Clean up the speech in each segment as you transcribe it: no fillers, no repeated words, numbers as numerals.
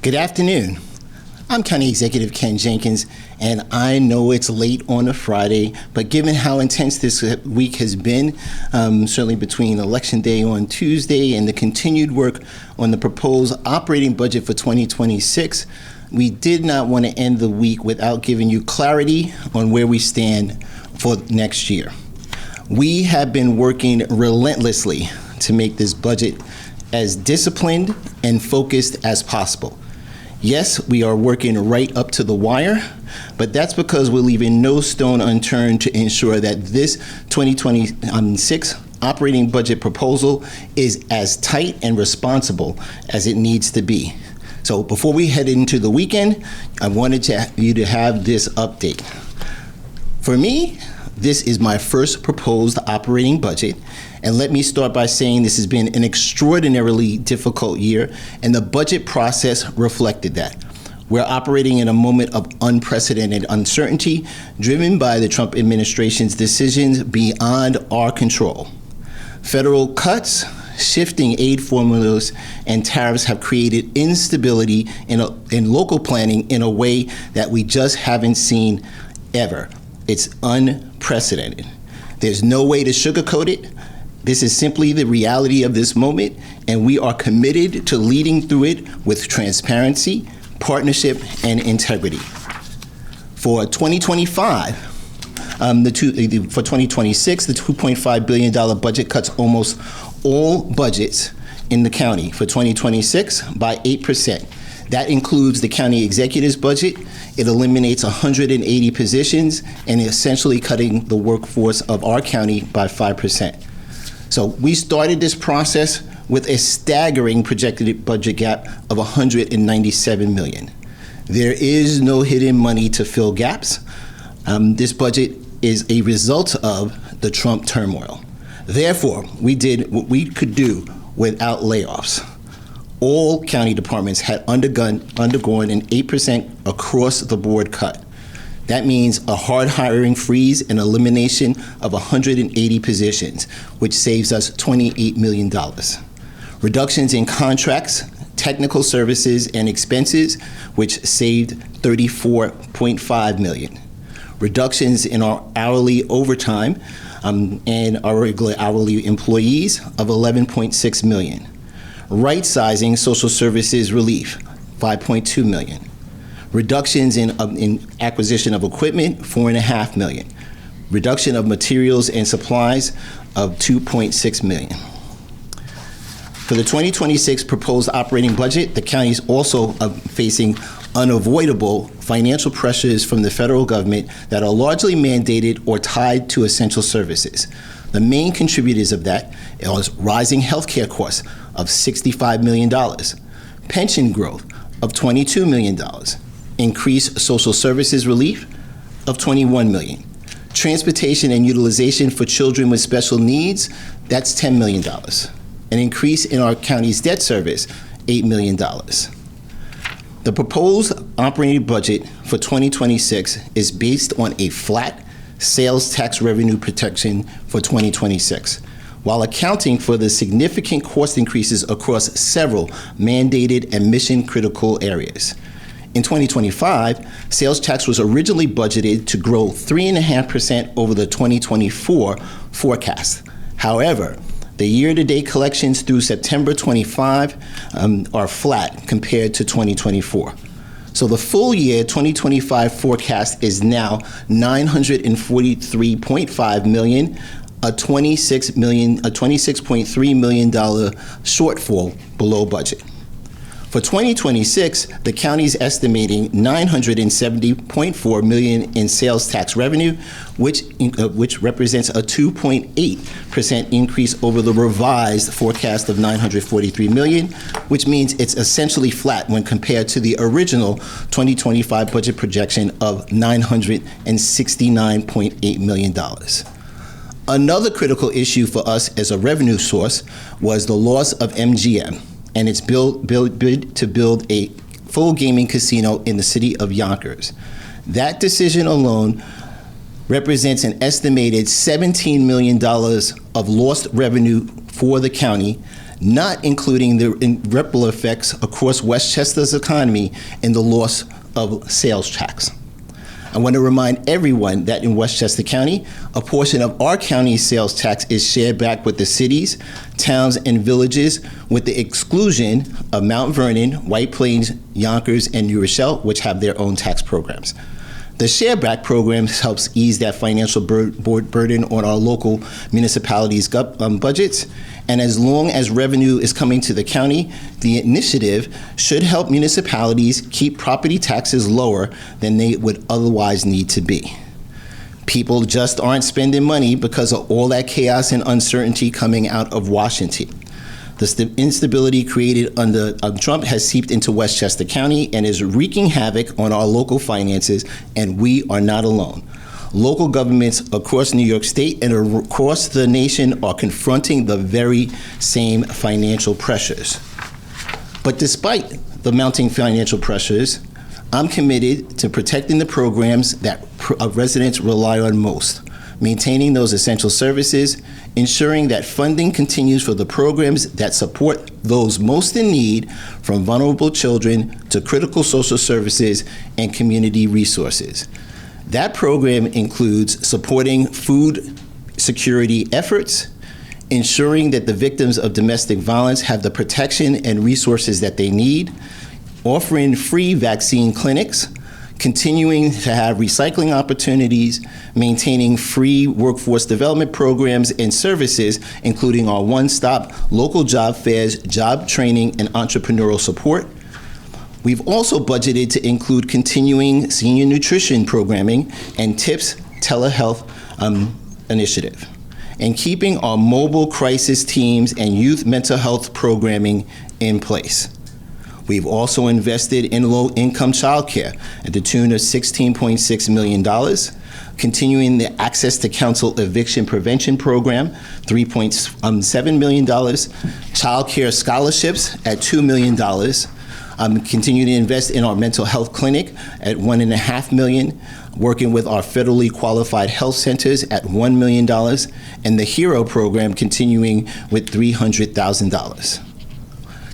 Good afternoon. I'm County Executive Ken Jenkins, and I know it's late on a Friday, but given how intense this week has been, certainly between Election Day on Tuesday and the continued work on the proposed operating budget for 2026, we did not want to end the week without giving you clarity on where we stand for next year. We have been working relentlessly to make this budget as disciplined and focused as possible. Yes, we are working right up to the wire, but that's because we're leaving no stone unturned to ensure that this 2026 operating budget proposal is as tight and responsible as it needs to be. So before we head into the weekend, I wanted you to have this update. For me, this is my first proposed operating budget, and let me start by saying this has been an extraordinarily difficult year, and the budget process reflected that. We're operating in a moment of unprecedented uncertainty, driven by the Trump administration's decisions beyond our control. Federal cuts, shifting aid formulas, and tariffs have created instability in local planning in a way that we just haven't seen ever. It's unprecedented. There's no way to sugarcoat it. This is simply the reality of this moment, and we are committed to leading through it with transparency, partnership, and integrity. For 2025, for 2026, the $2.5 billion budget cuts almost all budgets in the county for 2026 by 8%. That includes the county executive's budget. It eliminates 180 positions and essentially cutting the workforce of our county by 5%. So we started this process with a staggering projected budget gap of $197 million. There is no hidden money to fill gaps. This budget is a result of the Trump turmoil. Therefore, we did what we could do without layoffs. All county departments had undergone an 8% across-the-board cut. That means a hard hiring freeze and elimination of 180 positions, which saves us $28 million. Reductions in contracts, technical services, and expenses, which saved $34.5 million. Reductions in our hourly overtime and our regular hourly employees of $11.6 million. Right-sizing social services relief, $5.2 million. Reductions in acquisition of equipment, $4.5 million. Reduction of materials and supplies of $2.6 million. For the 2026 proposed operating budget, the county is also facing unavoidable financial pressures from the federal government that are largely mandated or tied to essential services. The main contributors of that are rising healthcare costs of $65 million, pension growth of $22 million, increased social services relief of $21 million, transportation and utilization for children with special needs, that's $10 million, an increase in our county's debt service, $8 million. The proposed operating budget for 2026 is based on a flat sales tax revenue protection for 2026, while accounting for the significant cost increases across several mandated and mission-critical areas. In 2025, sales tax was originally budgeted to grow 3.5% over the 2024 forecast. However, the year-to-date collections through September 25 are flat compared to 2024. So the full year 2025 forecast is now $943.5 million, a $26.3 million shortfall below budget. For 2026, the county is estimating $970.4 million in sales tax revenue, which represents a 2.8% increase over the revised forecast of $943 million, which means it's essentially flat when compared to the original 2025 budget projection of $969.8 million. Another critical issue for us as a revenue source was the loss of MGM and its bid to build a full gaming casino in the city of Yonkers. That decision alone represents an estimated $17 million of lost revenue for the county not including the ripple effects across Westchester's economy and the loss of sales tax. I want to remind everyone that in Westchester County, a portion of our county's sales tax is shared back with the cities, towns, and villages, with the exclusion of Mount Vernon, White Plains, Yonkers, and New Rochelle, which have their own tax programs. The share-back program helps ease that financial burden on our local municipalities' budgets, and as long as revenue is coming to the county, the initiative should help municipalities keep property taxes lower than they would otherwise need to be. People just aren't spending money because of all that chaos and uncertainty coming out of Washington. The instability created under Trump has seeped into Westchester County and is wreaking havoc on our local finances, and we are not alone. Local governments across New York State and across the nation are confronting the very same financial pressures. But despite the mounting financial pressures, I'm committed to protecting the programs that residents rely on most, maintaining those essential services, ensuring that funding continues for the programs that support those most in need, from vulnerable children to critical social services and community resources. That program includes supporting food security efforts, ensuring that the victims of domestic violence have the protection and resources that they need, offering free vaccine clinics, continuing to have recycling opportunities, maintaining free workforce development programs and services, including our one-stop local job fairs, job training, and entrepreneurial support. We've also budgeted to include continuing senior nutrition programming and TIPS telehealth initiative, and keeping our mobile crisis teams and youth mental health programming in place. We've also invested in low-income childcare at the tune of $16.6 million, continuing the Access to Counsel Eviction Prevention Program, $3.7 million, childcare scholarships at $2 million, continue to invest in our mental health clinic at $1.5 million, working with our federally qualified health centers at $1 million, and the HERO program continuing with $300,000.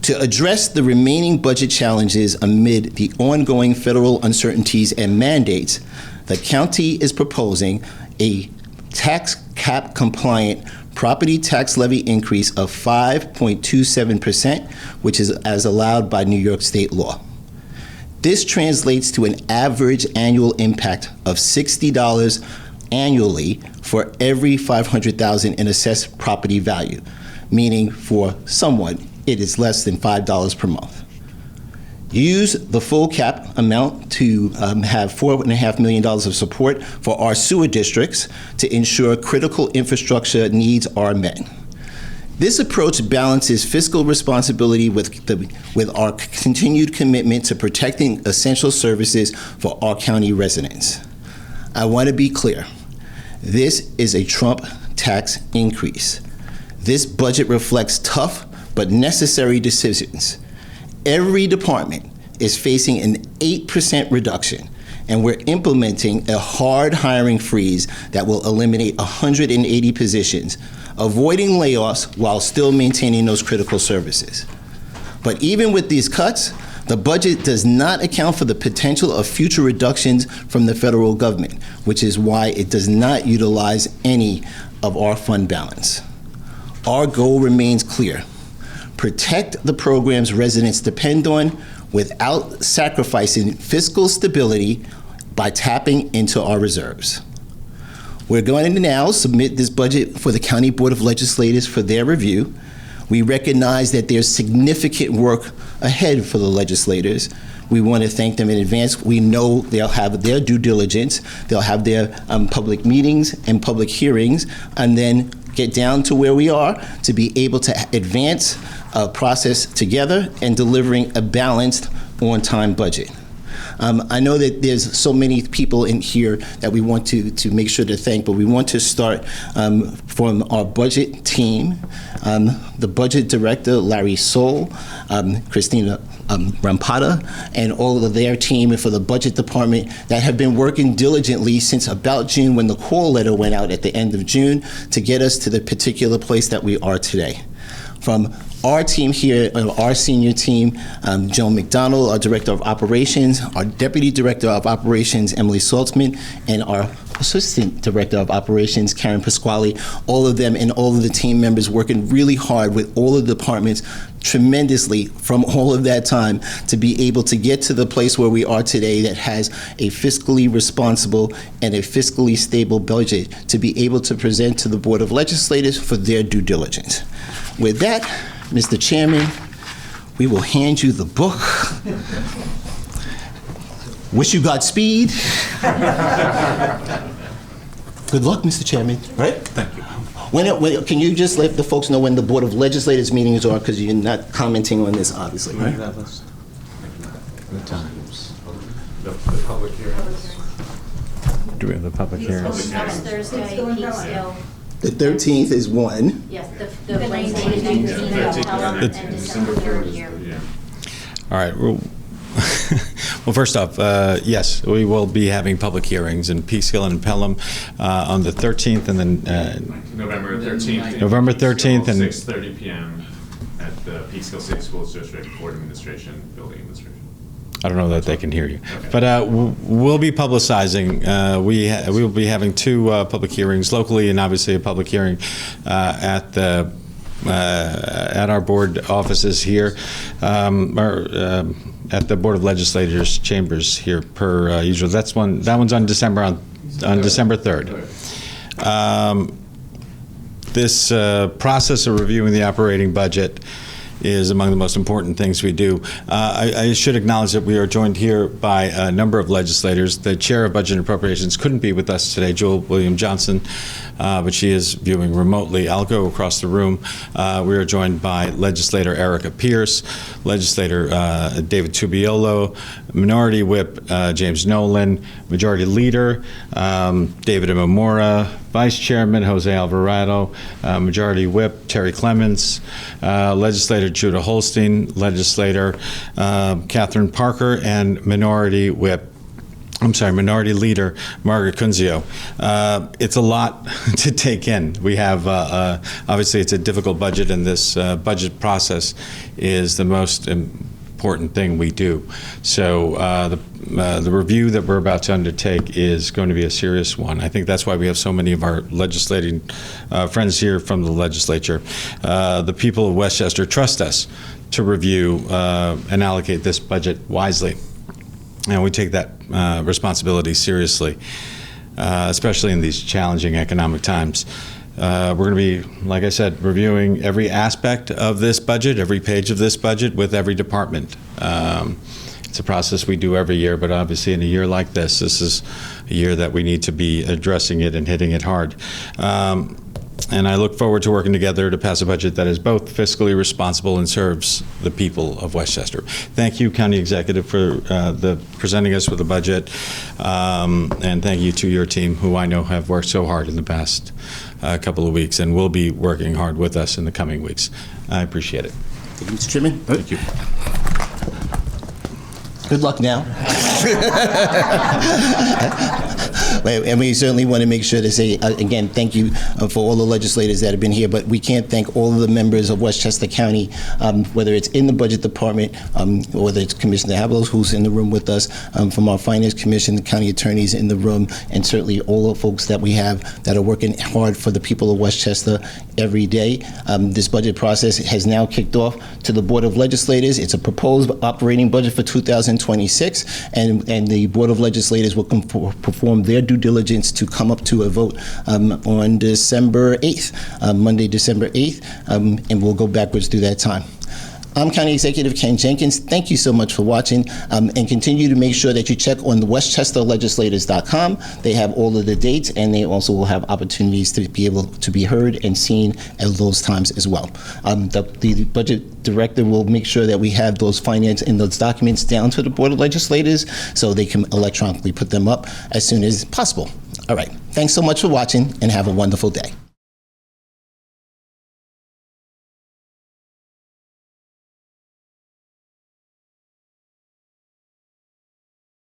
To address the remaining budget challenges amid the ongoing federal uncertainties and mandates, the county is proposing a tax cap compliant property tax levy increase of 5.27%, which is as allowed by New York state law. This translates to an average annual impact of $60 annually for every $500,000 in assessed property value, meaning for someone, it is less than $5 per month. Use the full cap amount to have $4.5 million of support for our sewer districts to ensure critical infrastructure needs are met. This approach balances fiscal responsibility with our continued commitment to protecting essential services for our county residents. I want to be clear. This is a Trump tax increase. This budget reflects tough but necessary decisions. Every department is facing an 8% reduction, and we're implementing a hard hiring freeze that will eliminate 180 positions, avoiding layoffs while still maintaining those critical services. But even with these cuts, the budget does not account for the potential of future reductions from the federal government, which is why it does not utilize any of our fund balance. Our goal remains clear: protect the programs residents depend on without sacrificing fiscal stability by tapping into our reserves. We're going to now submit this budget for the County Board of Legislators for their review. We recognize that there's significant work ahead for the legislators. We want to thank them in advance. We know they'll have their due diligence, they'll have their public meetings and public hearings, and then get down to where we are to be able to advance a process together and delivering a balanced, on-time budget. I know that there's so many people in here that we want to make sure to thank, but we want to start from our budget team, the budget director, Larry Soul, Christina Rampada, and all of their team, and for the budget department that have been working diligently since about June, when the call letter went out at the end of June, to get us to the particular place that we are today. From our team here, our senior team, Joan McDonald, our Director of Operations, our Deputy Director of Operations, Emily Saltzman, and our Assistant Director of Operations, Karen Pasquale, all of them and all of the team members working really hard with all of the departments tremendously from all of that time to be able to get to the place where we are today that has a fiscally responsible and a fiscally stable budget to be able to present to the Board of Legislators for their due diligence. With that, Mr. Chairman, we will hand you the book. Wish you Godspeed. Good luck, Mr. Chairman. Right? Thank you. When, can you just let the folks know when the Board of Legislators meetings are, because you're not commenting on this, obviously, right? The times. The public hearings. Do we have the public hearings? Next Thursday, Peekskill. The 13th is one. Yes, the Wednesday is 19th, Pelham, and December 3rd here. All right. Well, first off, yes, we will be having public hearings in Peekskill and Pelham on the 13th, and then November 13th. November 13th and 6:30 p.m. at the Peekskill City Schools District Board Administration, Building Administration. I don't know that they can hear you, Okay. but we'll be publicizing. We will be having two public hearings locally, and obviously a public hearing at the at our board offices here, at the Board of Legislators chambers here per usual. That one's on December 3rd. This process of reviewing the operating budget is among the most important things we do. I should acknowledge that we are joined here by a number of legislators. The Chair of Budget and Appropriations couldn't be with us today, Jewel William Johnson, but she is viewing remotely. I'll go across the room. We are joined by Legislator Erica Pierce, Legislator David Tubiolo, Minority Whip James Nolan, Majority Leader David Imamura, Vice Chairman Jose Alvarado, Majority Whip Terry Clements, Legislator Judah Holstein, Legislator Catherine Parker, and Minority Leader Margaret Kunzio. It's a lot to take in. We have, obviously it's a difficult budget, and this budget process is the most important thing we do. So the review that we're about to undertake is going to be a serious one. I think that's why we have so many of our legislating friends here from the legislature. The people of Westchester trust us to review and allocate this budget wisely. And we take that responsibility seriously, especially in these challenging economic times. We're going to be, like I said, reviewing every aspect of this budget, every page of this budget with every department. It's a process we do every year, but obviously in a year like this is a year that we need to be addressing it and hitting it hard. And I look forward to working together to pass a budget that is both fiscally responsible and serves the people of Westchester. Thank you, County Executive, for presenting us with a budget, and thank you to your team, who I know have worked so hard in the past couple of weeks and will be working hard with us in the coming weeks. I appreciate it. Thank you, Mr. Chairman. Thank you. Good luck now. And we certainly want to make sure to say, again, thank you for all the legislators that have been here, but we can't thank all of the members of Westchester County, whether it's in the Budget Department, or whether it's Commissioner Habelos, who's in the room with us, from our Finance Commission, the county attorneys in the room, and certainly all the folks that we have that are working hard for the people of Westchester every day. This budget process has now kicked off to the Board of Legislators. It's a proposed operating budget for 2026, and the Board of Legislators will perform their due diligence to come up to a vote on December 8th, Monday, December 8th, and we'll go backwards through that time. I'm County Executive Ken Jenkins. Thank you so much for watching, and continue to make sure that you check on the westchesterlegislators.com. They have all of the dates, and they also will have opportunities to be able to be heard and seen at those times as well. The Budget Director will make sure that we have those finance and those documents down to the Board of Legislators so they can electronically put them up as soon as possible. All right. Thanks so much for watching, and have a wonderful day.